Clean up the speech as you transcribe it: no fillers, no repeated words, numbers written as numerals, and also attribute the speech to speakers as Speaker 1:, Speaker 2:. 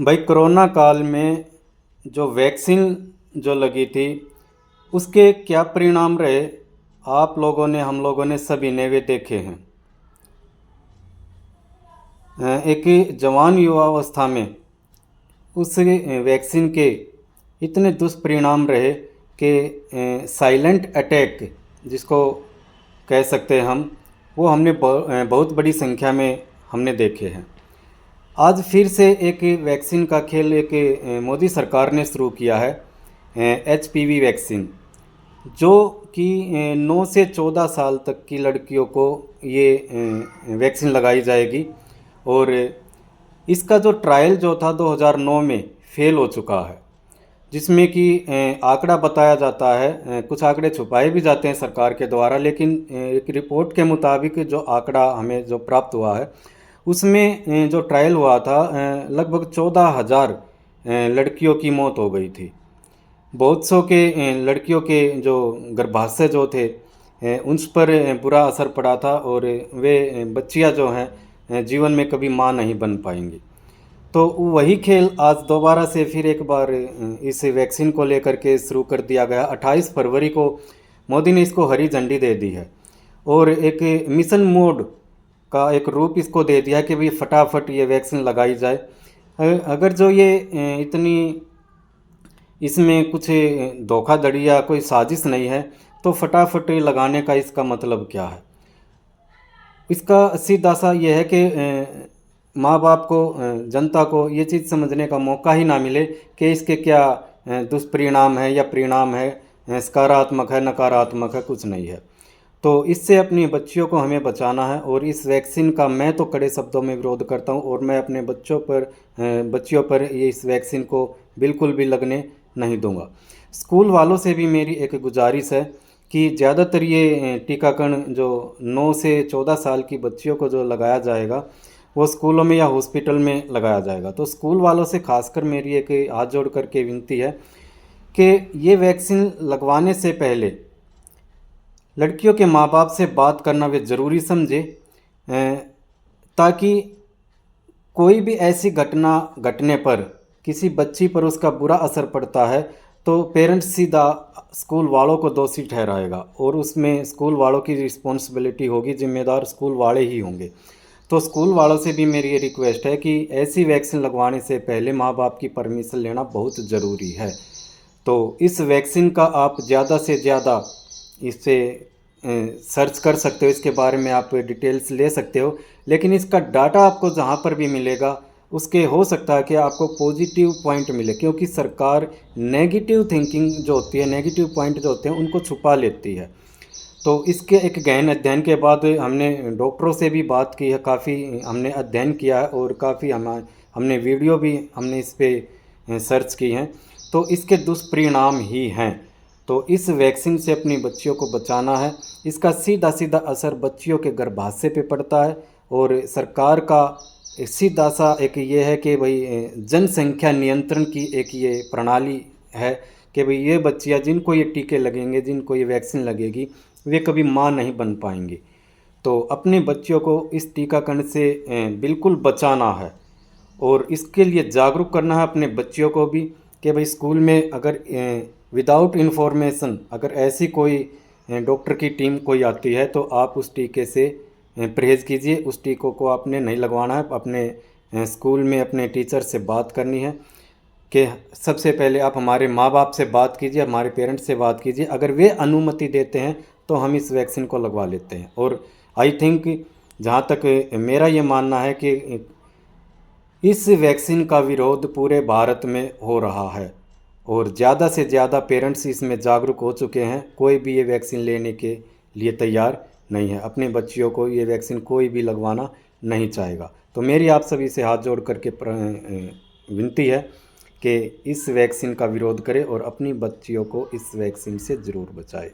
Speaker 1: भाई कोरोना काल में जो वैक्सीन जो लगी थी उसके क्या परिणाम रहे। आप लोगों ने हम लोगों ने सभी ने वे देखे हैं। एक जवान युवावस्था में उस वैक्सीन के इतने दुष्परिणाम रहे कि साइलेंट अटैक जिसको कह सकते हैं हम, वो हमने बहुत बड़ी संख्या में हमने देखे हैं। आज फिर से एक वैक्सीन का खेल एक मोदी सरकार ने शुरू किया है, HPV वैक्सीन, जो कि 9 से 14 साल तक की लड़कियों को ये वैक्सीन लगाई जाएगी। और इसका जो ट्रायल जो था 2009 में फेल हो चुका है, जिसमें कि आंकड़ा बताया जाता है, कुछ आंकड़े छुपाए भी जाते हैं सरकार के द्वारा, लेकिन एक रिपोर्ट के मुताबिक जो आंकड़ा हमें जो प्राप्त हुआ है उसमें जो ट्रायल हुआ था लगभग 14,000 लड़कियों की मौत हो गई थी। बहुत सौ के लड़कियों के जो गर्भाशय जो थे उन पर बुरा असर पड़ा था, और वे बच्चियां जो हैं जीवन में कभी मां नहीं बन पाएंगी। तो वही खेल आज दोबारा से फिर एक बार इस वैक्सीन को लेकर के शुरू कर दिया गया। 28 फरवरी को मोदी ने इसको हरी झंडी दे दी है, और एक मिशन मोड का एक रूप इसको दे दिया कि भाई फटाफट ये वैक्सीन लगाई जाए। अगर जो ये इतनी इसमें कुछ धोखाधड़ी या कोई साजिश नहीं है तो फटाफट लगाने का इसका मतलब क्या है। इसका सीधा सा ये है कि माँ बाप को, जनता को ये चीज़ समझने का मौका ही ना मिले कि इसके क्या दुष्परिणाम है या परिणाम है, सकारात्मक है नकारात्मक है, कुछ नहीं है। तो इससे अपनी बच्चियों को हमें बचाना है, और इस वैक्सीन का मैं तो कड़े शब्दों में विरोध करता हूँ, और मैं अपने बच्चियों पर ये इस वैक्सीन को बिल्कुल भी लगने नहीं दूंगा। स्कूल वालों से भी मेरी एक गुजारिश है कि ज़्यादातर ये टीकाकरण जो 9 से 14 साल की बच्चियों को जो लगाया जाएगा वो स्कूलों में या हॉस्पिटल में लगाया जाएगा। तो स्कूल वालों से खासकर मेरी एक हाथ जोड़ करके विनती है कि ये वैक्सीन लगवाने से पहले लड़कियों के माँ बाप से बात करना वे ज़रूरी समझे, ताकि कोई भी ऐसी घटना घटने पर किसी बच्ची पर उसका बुरा असर पड़ता है तो पेरेंट्स सीधा स्कूल वालों को दोषी ठहराएगा, और उसमें स्कूल वालों की रिस्पॉन्सिबिलिटी होगी, जिम्मेदार स्कूल वाले ही होंगे। तो स्कूल वालों से भी मेरी ये रिक्वेस्ट है कि ऐसी वैक्सीन लगवाने से पहले माँ बाप की परमिशन लेना बहुत ज़रूरी है। तो इस वैक्सीन का आप ज़्यादा से ज़्यादा इससे सर्च कर सकते हो, इसके बारे में आप डिटेल्स ले सकते हो, लेकिन इसका डाटा आपको जहाँ पर भी मिलेगा उसके हो सकता है कि आपको पॉजिटिव पॉइंट मिले, क्योंकि सरकार नेगेटिव थिंकिंग जो होती है, नेगेटिव पॉइंट जो होते हैं उनको छुपा लेती है। तो इसके एक गहन अध्ययन के बाद हमने डॉक्टरों से भी बात की है, काफ़ी हमने अध्ययन किया है, और काफ़ी हमने वीडियो भी हमने इस पर सर्च की हैं। तो इसके दुष्परिणाम ही हैं। तो इस वैक्सीन से अपनी बच्चियों को बचाना है। इसका सीधा सीधा असर बच्चियों के गर्भाशय पे पड़ता है, और सरकार का सीधा सा एक ये है कि भाई जनसंख्या नियंत्रण की एक ये प्रणाली है कि भाई ये बच्चियाँ जिनको ये टीके लगेंगे, जिनको ये वैक्सीन लगेगी, वे कभी माँ नहीं बन पाएंगी। तो अपने बच्चियों को इस टीकाकरण से बिल्कुल बचाना है, और इसके लिए जागरूक करना है अपने बच्चियों को भी कि भाई स्कूल में अगर विदाउट इन्फॉर्मेशन अगर ऐसी कोई डॉक्टर की टीम कोई आती है तो आप उस टीके से परहेज़ कीजिए। उस टीकों को आपने नहीं लगवाना है। अपने स्कूल में अपने टीचर से बात करनी है कि सबसे पहले आप हमारे माँ बाप से बात कीजिए, हमारे पेरेंट्स से बात कीजिए। अगर वे अनुमति देते हैं तो हम इस वैक्सीन को लगवा लेते हैं। और आई थिंक, जहाँ तक मेरा ये मानना है कि इस वैक्सीन का विरोध पूरे भारत में हो रहा है, और ज़्यादा से ज़्यादा पेरेंट्स इसमें जागरूक हो चुके हैं। कोई भी ये वैक्सीन लेने के लिए तैयार नहीं है। अपने बच्चियों को ये वैक्सीन कोई भी लगवाना नहीं चाहेगा। तो मेरी आप सभी से हाथ जोड़ करके विनती है कि इस वैक्सीन का विरोध करें और अपनी बच्चियों को इस वैक्सीन से ज़रूर बचाएं।